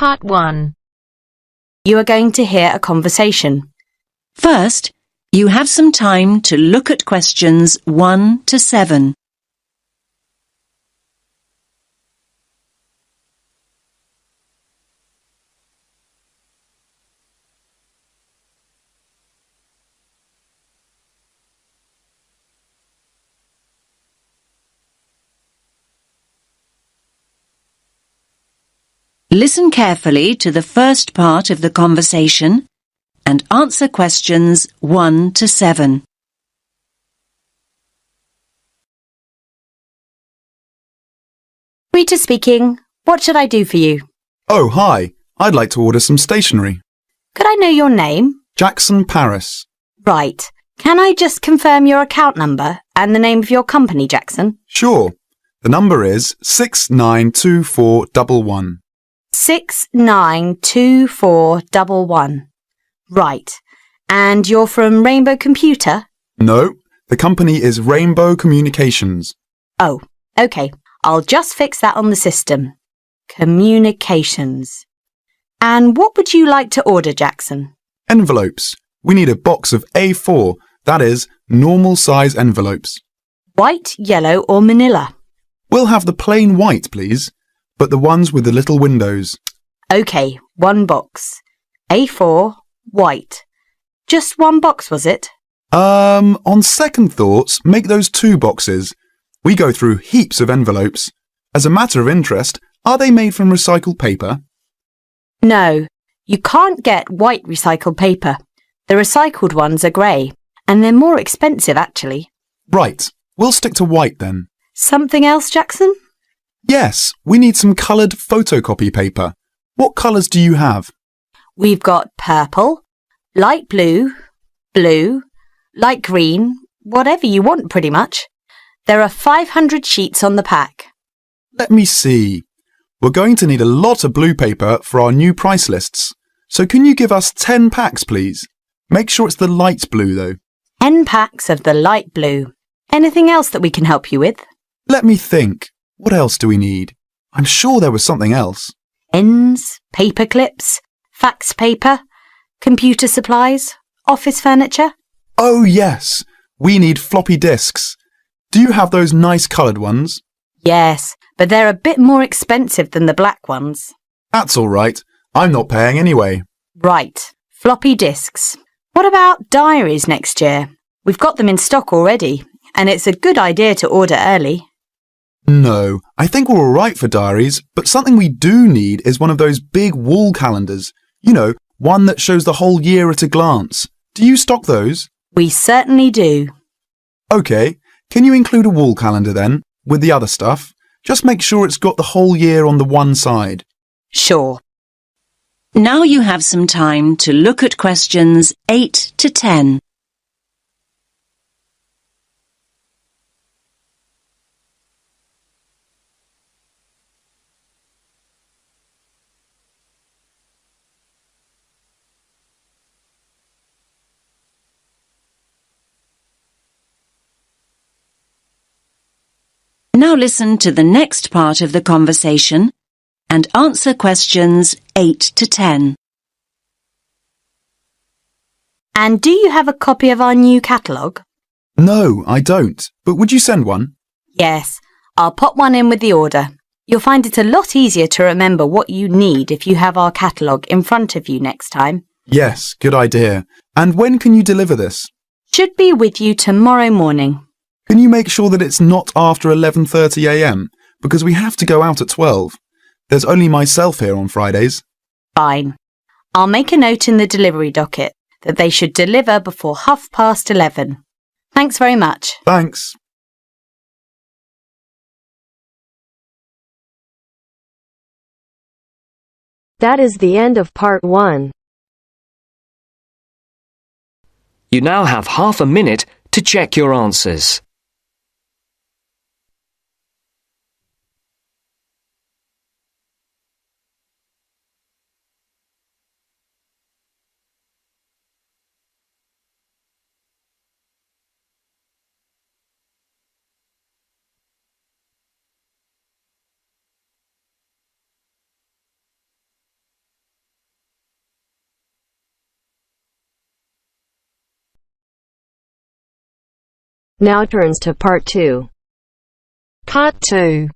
Part 1. You are going to hear a conversation. First, you have some time to look at questions 1 to 7. Listen carefully to the first part of the conversation and answer questions 1 to 7. Rita speaking. What should I do for you? Oh, hi. I'd like to order some stationery. Could I know your name? Jackson Paris. Right. Can I just confirm your account number and the name of your company, Jackson? Sure. The number is 692411. 692411. Right. And you're from Rainbow Computer? No, the company is Rainbow Communications. Oh, okay. I'll just fix that on the system. Communications. And what would you like to order, Jackson? Envelopes. We need a box of A4, that is, normal size envelopes. White, yellow or manila? We'll have the plain white, please, but the ones with the little windows. OK, one box. A4, white. Just one box, was it? On second thoughts, make those 2 boxes. We go through heaps of envelopes. As a matter of interest, are they made from recycled paper? No, you can't get white recycled paper. The recycled ones are grey, and they're more expensive, actually. Right, we'll stick to white then. Something else, Jackson? Yes, we need some coloured photocopy paper. What colours do you have? We've got purple, light blue, blue, light green, whatever you want pretty much. There are 500 sheets on the pack. Let me see. We're going to need a lot of blue paper for our new price lists. So can you give us 10 packs, please? Make sure it's the light blue, though. 10 packs of the light blue. Anything else that we can help you with? Let me think. What else do we need? I'm sure there was something else. Pens, paper clips, fax paper, computer supplies, office furniture. Oh, yes. We need floppy disks. Do you have those nice coloured ones? Yes, but they're a bit more expensive than the black ones. That's all right. I'm not paying anyway. Right, floppy disks. What about diaries next year? We've got them in stock already, and it's a good idea to order early. No, I think we're all right for diaries, but something we do need is one of those big wall calendars. You know, one that shows the whole year at a glance. Do you stock those? We certainly do. OK, can you include a wall calendar then, with the other stuff? Just make sure it's got the whole year on the one side. Sure. Now you have some time to look at questions 8 to 10. Now listen to the next part of the conversation and answer questions 8 to 10. And do you have a copy of our new catalogue? No, I don't. But would you send one? Yes, I'll pop one in with the order. You'll find it a lot easier to remember what you need if you have our catalogue in front of you next time. Yes, good idea. And when can you deliver this? Should be with you tomorrow morning. Can you make sure that it's not after 11:30 a.m? Because we have to go out at 12. There's only myself here on Fridays. Fine. I'll make a note in the delivery docket that they should deliver before 11:30. Thanks very much. Thanks. That is the end of Part 1. You now have half a minute to check your answers. Now turns to Part 2. Part 2.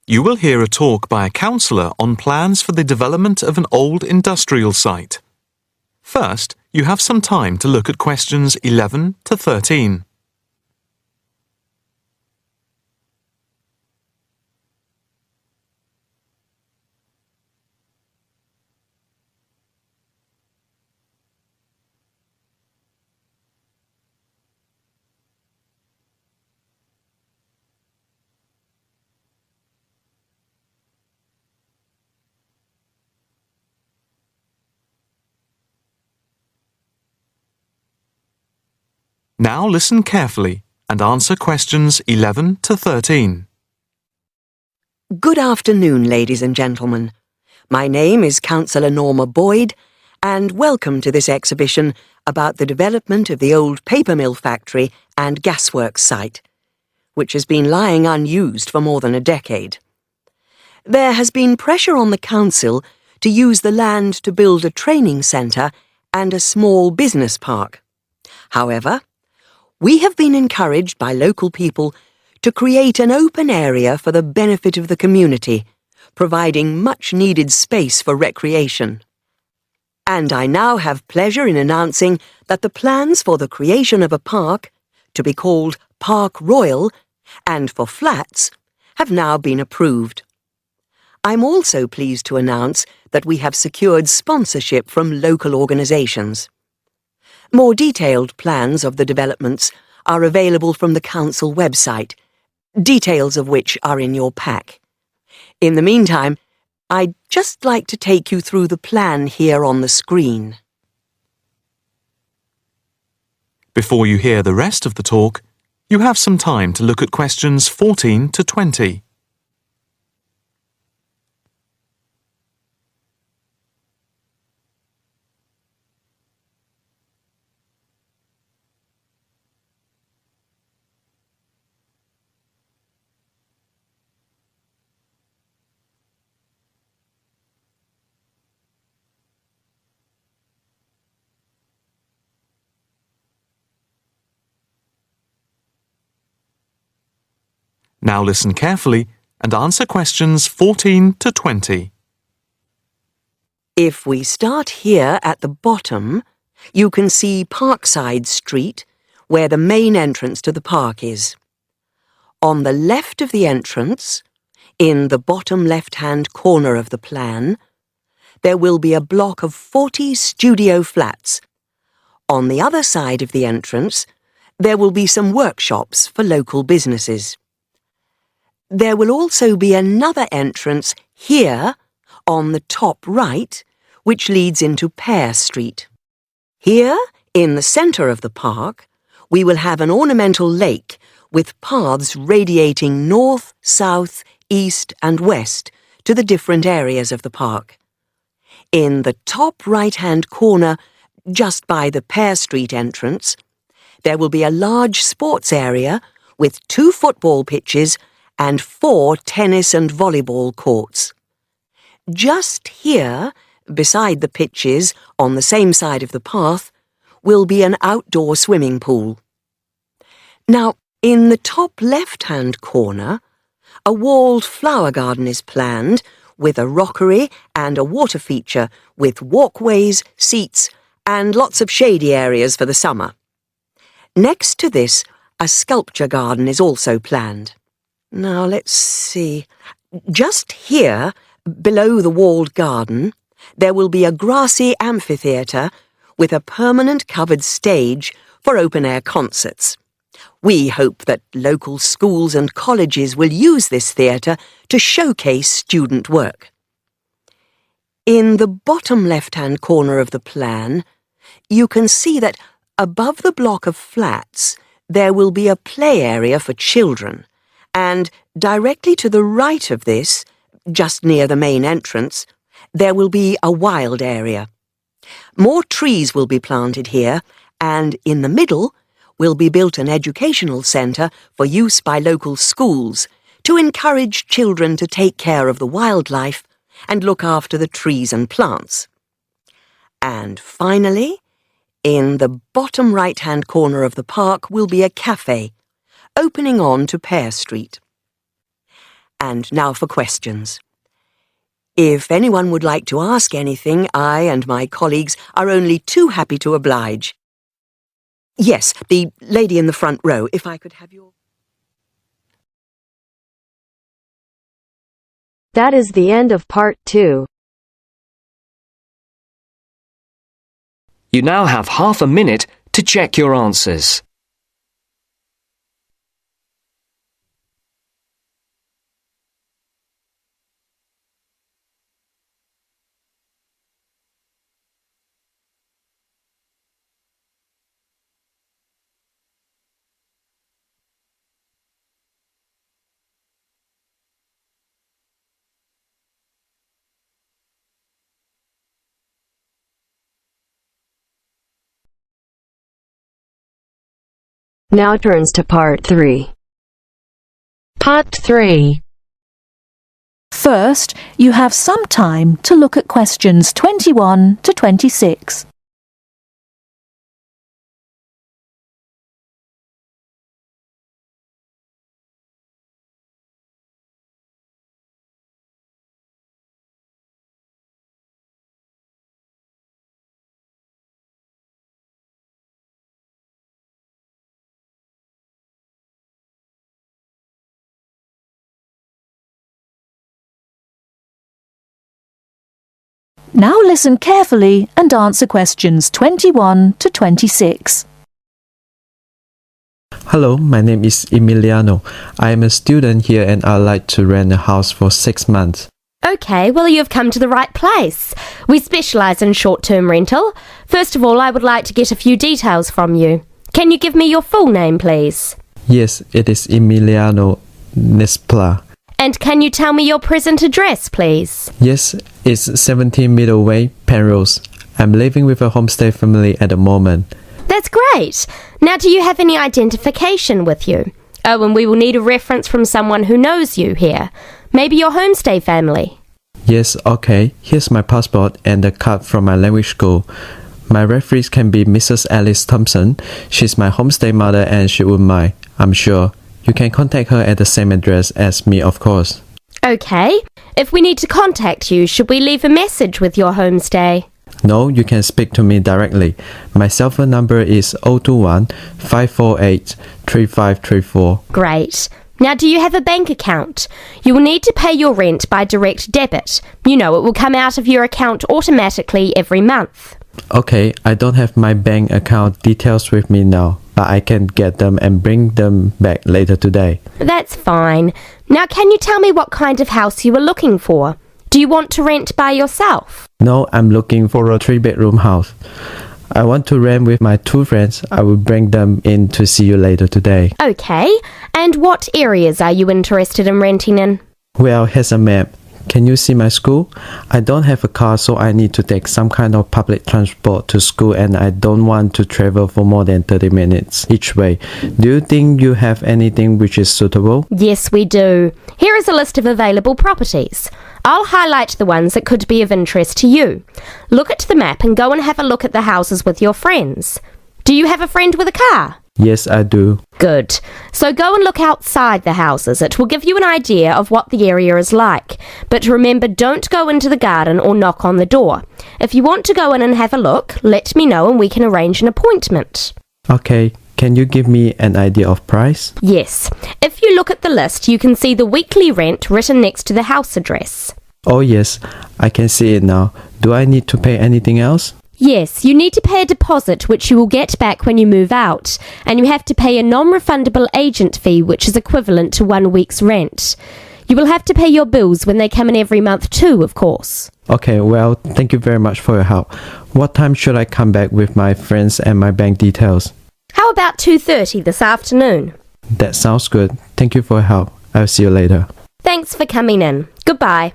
You will hear a talk by a counsellor on plans for the development of an old industrial site. First, you have some time to look at questions 11 to 13. Now listen carefully and answer questions 11 to 13. Good afternoon, ladies and gentlemen. My name is Councillor Norma Boyd, and welcome to this exhibition about the development of the old paper mill factory and gasworks site, which has been lying unused for more than a decade. There has been pressure on the council to use the land to build a training centre and a small business park. However, we have been encouraged by local people to create an open area for the benefit of the community, providing much-needed space for recreation. And I now have pleasure in announcing that the plans for the creation of a park, to be called Park Royal, and for flats, have now been approved. I'm also pleased to announce that we have secured sponsorship from local organisations. More detailed plans of the developments are available from the council website, details of which are in your pack. In the meantime, I'd just like to take you through the plan here on the screen. Before you hear the rest of the talk, you have some time to look at questions 14 to 20. Now listen carefully and answer questions 14 to 20. If we start here at the bottom, you can see Parkside Street, where the main entrance to the park is. On the left of the entrance, in the bottom left-hand corner of the plan, there will be a block of 40 studio flats. On the other side of the entrance, there will be some workshops for local businesses. There will also be another entrance here, on the top right, which leads into Pear Street. Here, in the centre of the park, we will have an ornamental lake with paths radiating north, south, east and west to the different areas of the park. In the top right-hand corner, just by the Pear Street entrance, there will be a large sports area with 2 football pitches and 4 tennis and volleyball courts. Just here, beside the pitches, on the same side of the path, will be an outdoor swimming pool. Now, in the top left-hand corner, a walled flower garden is planned with a rockery and a water feature with walkways, seats and lots of shady areas for the summer. Next to this, a sculpture garden is also planned. Now, let's see. Just here, below the walled garden, there will be a grassy amphitheatre with a permanent covered stage for open-air concerts. We hope that local schools and colleges will use this theatre to showcase student work. In the bottom left-hand corner of the plan, you can see that above the block of flats there will be a play area for children, and directly to the right of this, just near the main entrance, there will be a wild area. More trees will be planted here, and in the middle will be built an educational centre for use by local schools to encourage children to take care of the wildlife and look after the trees and plants. And finally, In the bottom right-hand corner of the park will be a cafe, opening on to Pear Street. And now for questions. If anyone would like to ask anything, I and my colleagues are only too happy to oblige. Yes, the lady in the front row, if I could have your... That is the end of part 2. You now have half a minute to check your answers. Now turns to part 3. Part 3. First, you have some time to look at questions 21 to 26. Now listen carefully and answer questions 21 to 26. Hello, my name is Emiliano. I am a student here and I'd like to rent a house for 6 months. OK, well you've come to the right place. We specialise in short-term rental. First of all, I would like to get a few details from you. Can you give me your full name, please? Yes, it is Emiliano Nespla. And can you tell me your present address, please? Yes, it's 17 Middleway, Penrose. I'm living with a homestay family at the moment. That's great. Now, do you have any identification with you? Oh, and we will need a reference from someone who knows you here. Maybe your homestay family. Yes, okay. Here's my passport and a card from my language school. My referees can be Mrs. Alice Thompson. She's my homestay mother and she wouldn't mind, I'm sure. You can contact her at the same address as me, of course. OK. If we need to contact you, should we leave a message with your homestay? No, you can speak to me directly. My cell phone number is 021 548 3534. Great. Now, do you have a bank account? You will need to pay your rent by direct debit. You know, it will come out of your account automatically every month. Okay, I don't have my bank account details with me now, but I can get them and bring them back later today. That's fine. Now, can you tell me what kind of house you are looking for? Do you want to rent by yourself? No, I'm looking for a 3-bedroom house. I want to rent with my 2 friends. I will bring them in to see you later today. OK. And what areas are you interested in renting in? Well, here's a map. Can you see my school? I don't have a car, so I need to take some kind of public transport to school and I don't want to travel for more than 30 minutes each way. Do you think you have anything which is suitable? Yes, we do. Here is a list of available properties. I'll highlight the ones that could be of interest to you. Look at the map and go and have a look at the houses with your friends. Do you have a friend with a car? Yes, I do. Good. So go and look outside the houses. It will give you an idea of what the area is like. But remember, don't go into the garden or knock on the door. If you want to go in and have a look, let me know and we can arrange an appointment. Okay, can you give me an idea of price? Yes. If you look at the list, you can see the weekly rent written next to the house address. Oh yes, I can see it now. Do I need to pay anything else? Yes, you need to pay a deposit which you will get back when you move out, and you have to pay a non-refundable agent fee which is equivalent to 1 week's rent. You will have to pay your bills when they come in every month too, of course. Okay, well, thank you very much for your help. What time should I come back with my friends and my bank details? How about 2:30 this afternoon? That sounds good. Thank you for your help. I'll see you later. Thanks for coming in. Goodbye.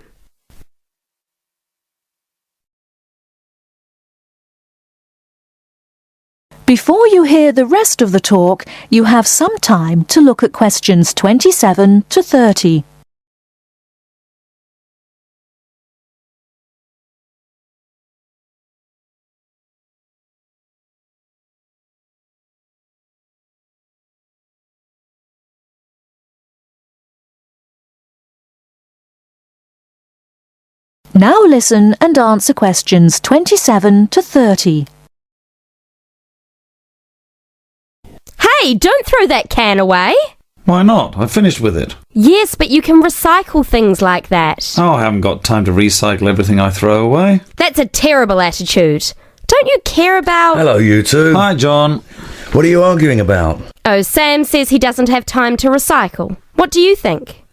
Before you hear the rest of the talk, you have some time to look at questions 27 to 30. Now listen and answer questions 27 to 30. Hey, don't throw that can away. Why not? I finished with it. Yes, but you can recycle things like that. Oh, I haven't got time to recycle everything I throw away. That's a terrible attitude. Don't you care about... Hello, you two. Hi, John. What are you arguing about? Oh, Sam says he doesn't have time to recycle. What do you think?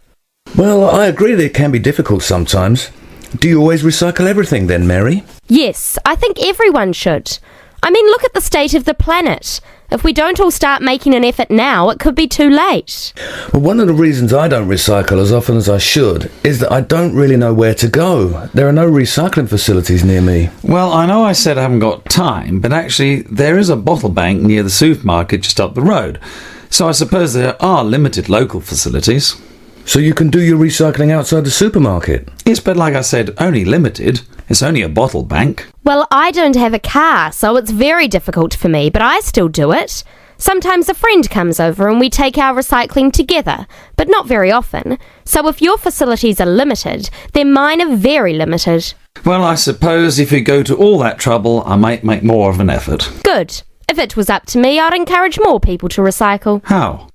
Well, I agree that it can be difficult sometimes. Do you always recycle everything then, Mary? Yes, I think everyone should. I mean, look at the state of the planet. If we don't all start making an effort now, it could be too late. Well, one of the reasons I don't recycle as often as I should is that I don't really know where to go. There are no recycling facilities near me. Well, I know I said I haven't got time, but actually there is a bottle bank near the supermarket just up the road. So I suppose there are limited local facilities. So you can do your recycling outside the supermarket? Yes, but like I said, only limited. It's only a bottle bank. Well, I don't have a car, so it's very difficult for me, but I still do it. Sometimes a friend comes over and we take our recycling together, but not very often. So if your facilities are limited, then mine are very limited. Well, I suppose if you go to all that trouble, I might make more of an effort. Good. If it was up to me, I'd encourage more people to recycle. How?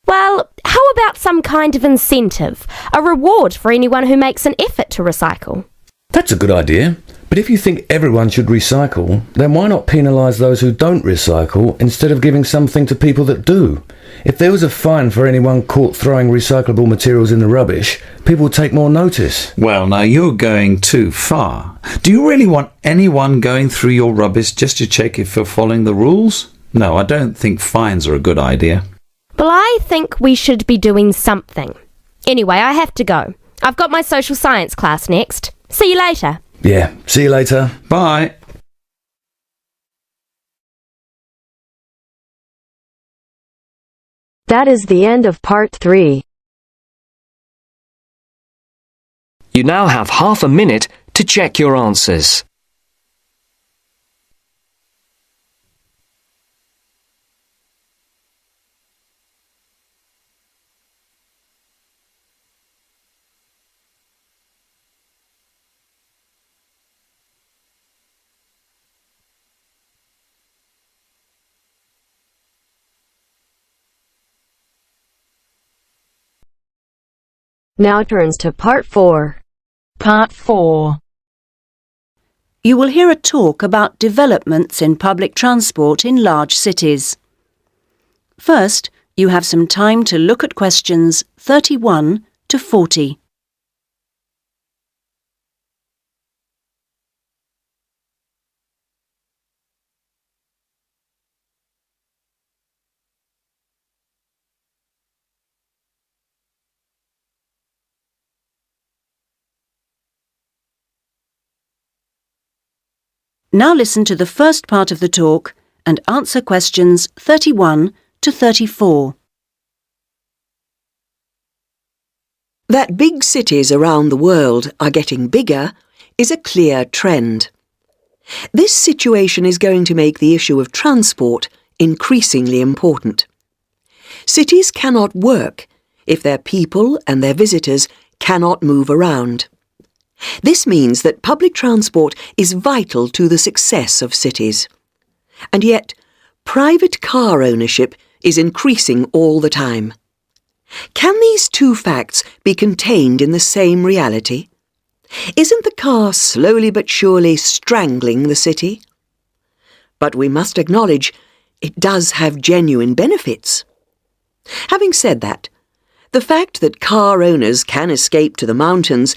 Well, how about some kind of incentive? A reward for anyone who makes an effort to recycle? That's a good idea. But if you think everyone should recycle, then why not penalise those who don't recycle instead of giving something to people that do? If there was a fine for anyone caught throwing recyclable materials in the rubbish, people would take more notice. Well, now you're going too far. Do you really want anyone going through your rubbish just to check if you're following the rules? No, I don't think fines are a good idea. Well, I think we should be doing something. Anyway, I have to go. I've got my social science class next. See you later. Yeah, see you later. Bye. That is the end of part 3. You now have half a minute to check your answers. Now turns to part 4. Part 4. You will hear a talk about developments in public transport in large cities. First, you have some time to look at questions 31 to 40. Now listen to the first part of the talk and answer questions 31 to 34. That big cities around the world are getting bigger is a clear trend. This situation is going to make the issue of transport increasingly important. Cities cannot work if their people and their visitors cannot move around. This means that public transport is vital to the success of cities. And yet, private car ownership is increasing all the time. Can these two facts be contained in the same reality? Isn't the car slowly but surely strangling the city? But we must acknowledge it does have genuine benefits. Having said that, the fact that car owners can escape to the mountains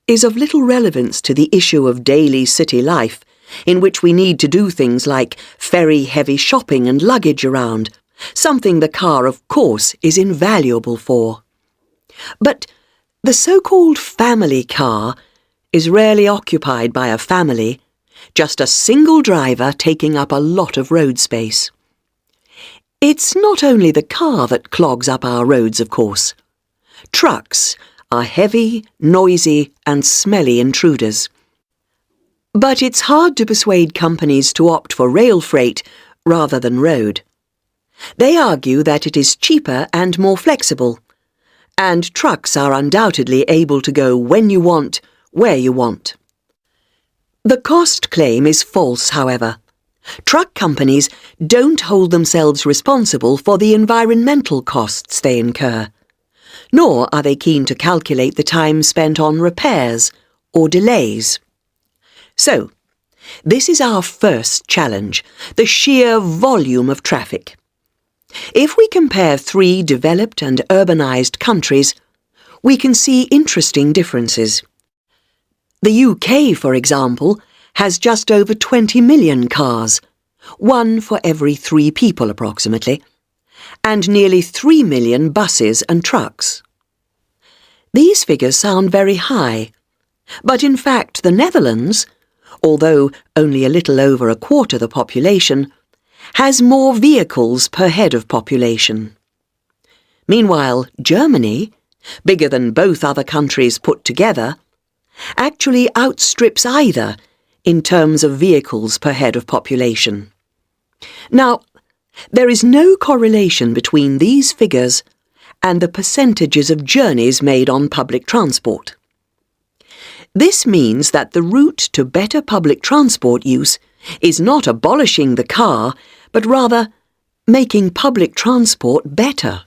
is of little relevance to the issue of daily city life, in which we need to do things like ferry heavy shopping and luggage around, something the car, of course, is invaluable for. But the so-called family car is rarely occupied by a family, just a single driver taking up a lot of road space. It's not only the car that clogs up our roads, of course. Trucks are heavy, noisy and smelly intruders. But it's hard to persuade companies to opt for rail freight rather than road. They argue that it is cheaper and more flexible, and trucks are undoubtedly able to go when you want, where you want. The cost claim is false, however. Truck companies don't hold themselves responsible for the environmental costs they incur, nor are they keen to calculate the time spent on repairs or delays. So, this is our first challenge, the sheer volume of traffic. If we compare 3 developed and urbanised countries, we can see interesting differences. The UK, for example, has just over 20 million cars, 1 for every 3 people approximately, and nearly 3 million buses and trucks. These figures sound very high, but in fact the Netherlands, although only a little over a quarter the population, has more vehicles per head of population. Meanwhile, Germany, bigger than both other countries put together, actually outstrips either in terms of vehicles per head of population. Now, there is no correlation between these figures and the percentages of journeys made on public transport. This means that the route to better public transport use is not abolishing the car, but rather making public transport better.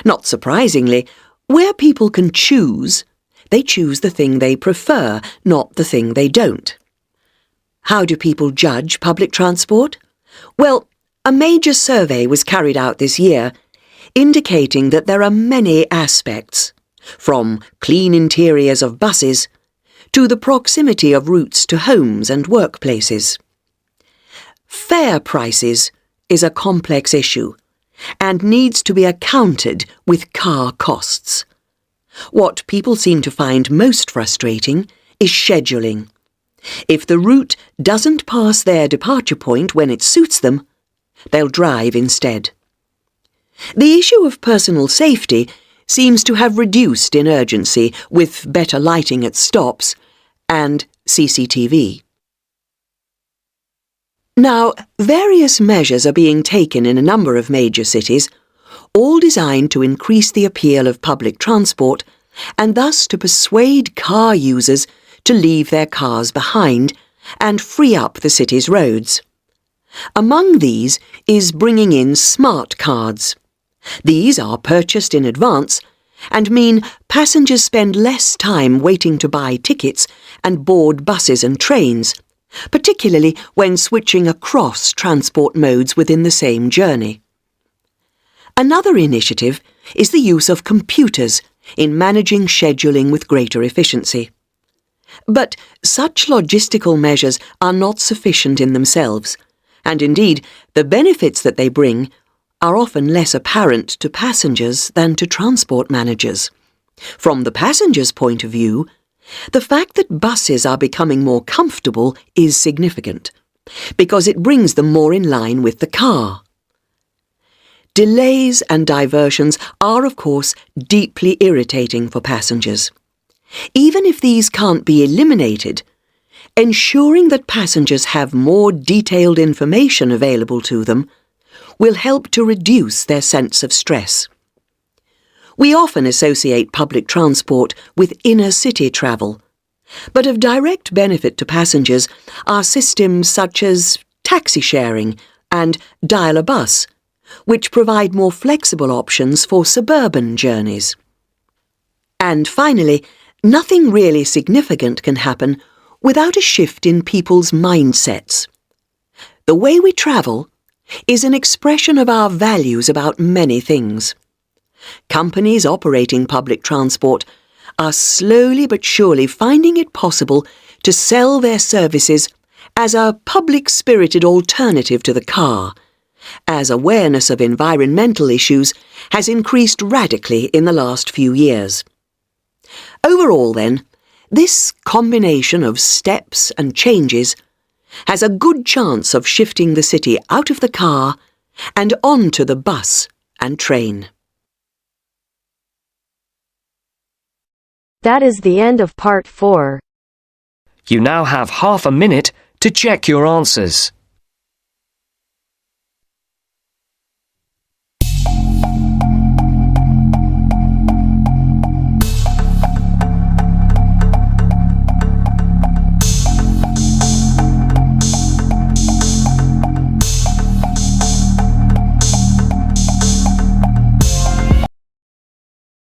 Not surprisingly, where people can choose, they choose the thing they prefer, not the thing they don't. How do people judge public transport? Well, a major survey was carried out this year, indicating that there are many aspects, from clean interiors of buses to the proximity of routes to homes and workplaces. Fare prices is a complex issue and needs to be accounted with car costs. What people seem to find most frustrating is scheduling. If the route doesn't pass their departure point when it suits them, they'll drive instead. The issue of personal safety seems to have reduced in urgency with better lighting at stops and CCTV. Now, various measures are being taken in a number of major cities, all designed to increase the appeal of public transport and thus to persuade car users to leave their cars behind and free up the city's roads. Among these is bringing in smart cards. These are purchased in advance and mean passengers spend less time waiting to buy tickets and board buses and trains, particularly when switching across transport modes within the same journey. Another initiative is the use of computers in managing scheduling with greater efficiency. But such logistical measures are not sufficient in themselves, and indeed the benefits that they bring are often less apparent to passengers than to transport managers. From the passengers' point of view, the fact that buses are becoming more comfortable is significant, because it brings them more in line with the car. Delays and diversions are, of course, deeply irritating for passengers. Even if these can't be eliminated, ensuring that passengers have more detailed information available to them will help to reduce their sense of stress. We often associate public transport with inner-city travel, but of direct benefit to passengers are systems such as taxi sharing and dial-a-bus, which provide more flexible options for suburban journeys. And finally, nothing really significant can happen without a shift in people's mindsets. The way we travel is an expression of our values about many things. Companies operating public transport are slowly but surely finding it possible to sell their services as a public-spirited alternative to the car, as awareness of environmental issues has increased radically in the last few years. Overall, then, this combination of steps and changes has a good chance of shifting the city out of the car and onto the bus and train. That is the end of part 4. You now have half a minute to check your answers.